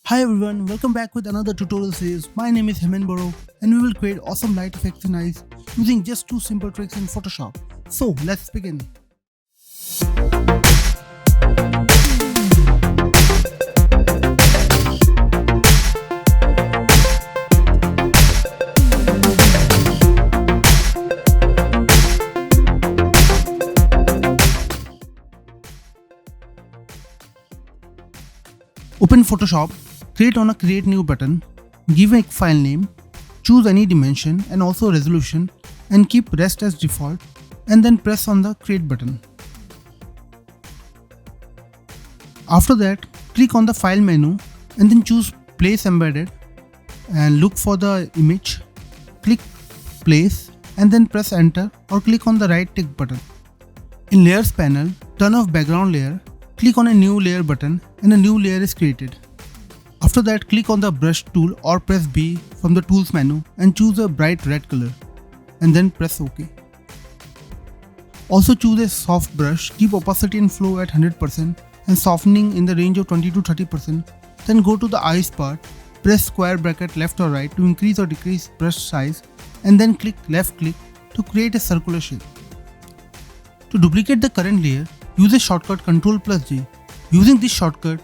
Hi everyone, welcome back with another tutorial series. My name is Hemen and we will create awesome light effects in eyes using just two simple tricks in Photoshop. So let's begin. Open Photoshop, create on a create new button, give a file name, choose any dimension and also resolution and keep rest as default and then press on the create button. After that, click on the file menu and then choose place embedded and look for the image, click place and then press enter or click on the right tick button. In layers panel, turn off background layer, click on a new layer button and a new layer is created. After that, click on the brush tool or press B from the tools menu and choose a bright red color and then press OK. Also choose a soft brush, keep opacity and flow at 100% and softening in the range of 20 to 30%. Then go to the eyes part, press square bracket left or right to increase or decrease brush size and then click left click to create a circular shape. To duplicate the current layer, use a shortcut Ctrl+J. Using this shortcut,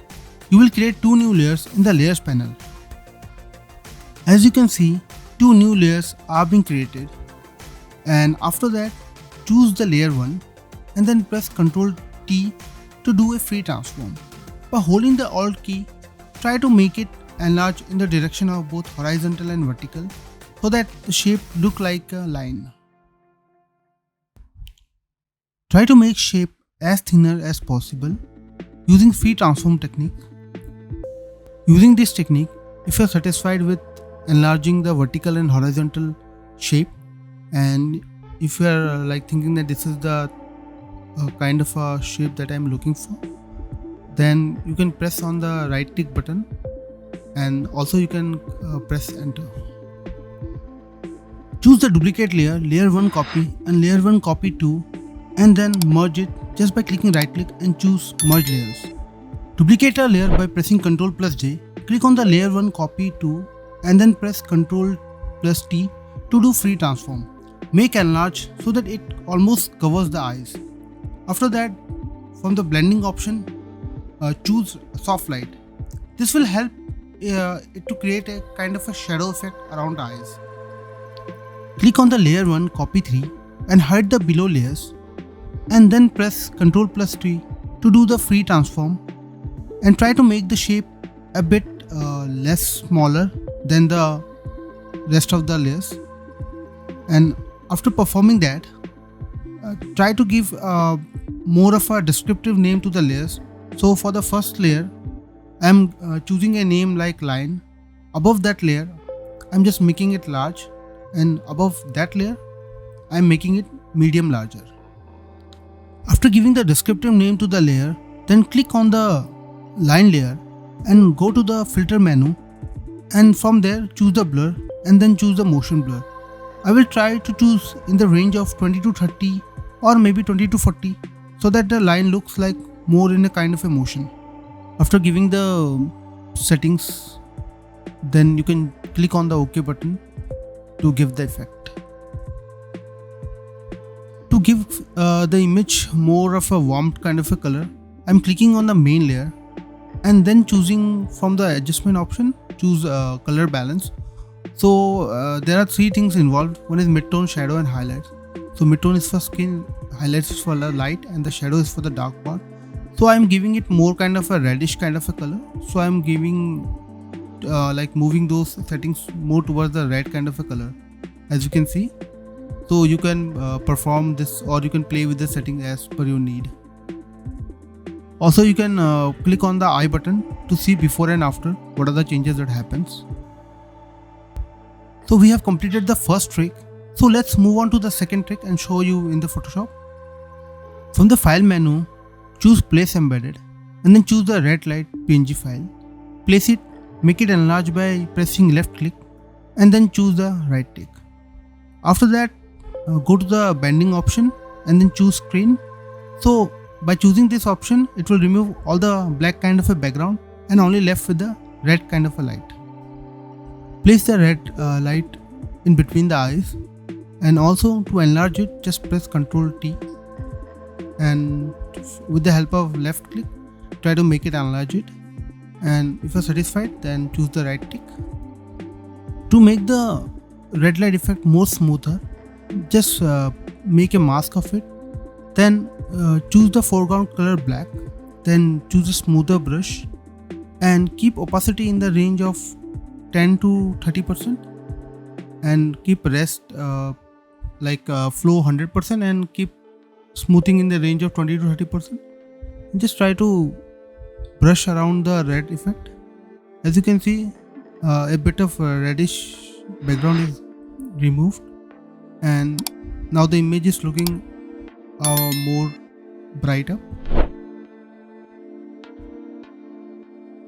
you will create two new layers in the layers panel. As you can see, two new layers are being created. And after that, choose the layer 1 and then press Ctrl+T to do a free transform. By holding the Alt key, try to make it enlarge in the direction of both horizontal and vertical so that the shape look like a line. Try to make shape as thinner as possible using free transform technique. Using this technique, if you are satisfied with enlarging the vertical and horizontal shape and if you are thinking that this is the kind of a shape that I am looking for, then you can press on the right tick button and also you can press enter. Choose the duplicate layer, layer 1 copy and layer 1 copy 2 and then merge it just by clicking right click and choose merge layers. Duplicate a layer by pressing Ctrl+J, click on the layer 1 copy 2 and then press Ctrl+T to do free transform. Make enlarge so that it almost covers the eyes. After that, from the blending option, choose soft light. This will help it to create a kind of a shadow effect around the eyes. Click on the layer 1 copy 3 and hide the below layers and then press Ctrl+T to do the free transform and try to make the shape a bit less smaller than the rest of the layers. And after performing that, try to give more of a descriptive name to the layers. So for the first layer, I am choosing a name like line. Above that layer, I am just making it large and above that layer, I am making it medium larger. After giving the descriptive name to the layer, then click on the line layer and go to the filter menu and from there choose the blur and then choose the motion blur. I will try to choose in the range of 20 to 30 or maybe 20 to 40 so that the line looks like more in a kind of a motion. After giving the settings, then you can click on the OK button to give the effect. To give the image more of a warm kind of a color, I'm clicking on the main layer and then choosing from the adjustment option, choose color balance. So there are three things involved. One is midtone, shadow and highlights. So midtone is for skin, highlights is for the light and the shadow is for the dark part. So I'm giving it more kind of a reddish kind of a color. So I'm giving moving those settings more towards the red kind of a color, as you can see. So you can perform this or you can play with the setting as per your need. Also you can click on the eye button to see before and after what are the changes that happens. So we have completed the first trick. So let's move on to the second trick and show you in the Photoshop. From the file menu, choose place embedded and then choose the red light PNG file. Place it, make it enlarge by pressing left click and then choose the right tick. After that, go to the bending option and then choose screen. So by choosing this option, it will remove all the black kind of a background and only left with the red kind of a light. Place the red light in between the eyes, and also to enlarge it just press Ctrl T, and with the help of left click try to make it enlarge it, and if you're satisfied then choose the right tick. To make the red light effect more smoother, just make a mask of it, then choose the foreground color black, then choose a smoother brush and keep opacity in the range of 10 to 30% and keep rest flow 100% and keep smoothing in the range of 20 to 30%. Just try to brush around the red effect. As you can see, a bit of reddish background is removed, and now the image is looking more bright up.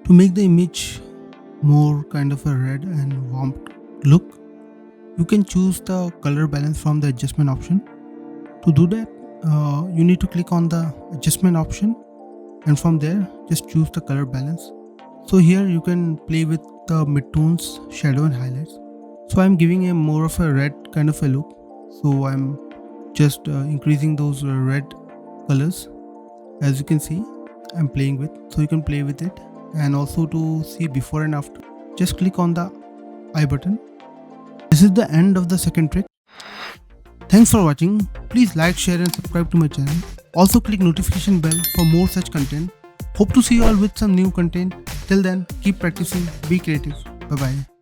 To make the image more kind of a red and warm look, you can choose the color balance from the adjustment option. To do that, you need to click on the adjustment option, and from there just choose the color balance. So here you can play with the midtones, shadow and highlights. So I'm giving a more of a red kind of a look, so I'm just increasing those red colors. As you can see, I'm playing with, so you can play with it. And also to see before and after, just click on the I button. This is the end of the second trick. Thanks for watching. Please like, share and subscribe to my channel. Also click notification bell for more such content. Hope to see you all with some new content. Till then, keep practicing, be creative. Bye bye.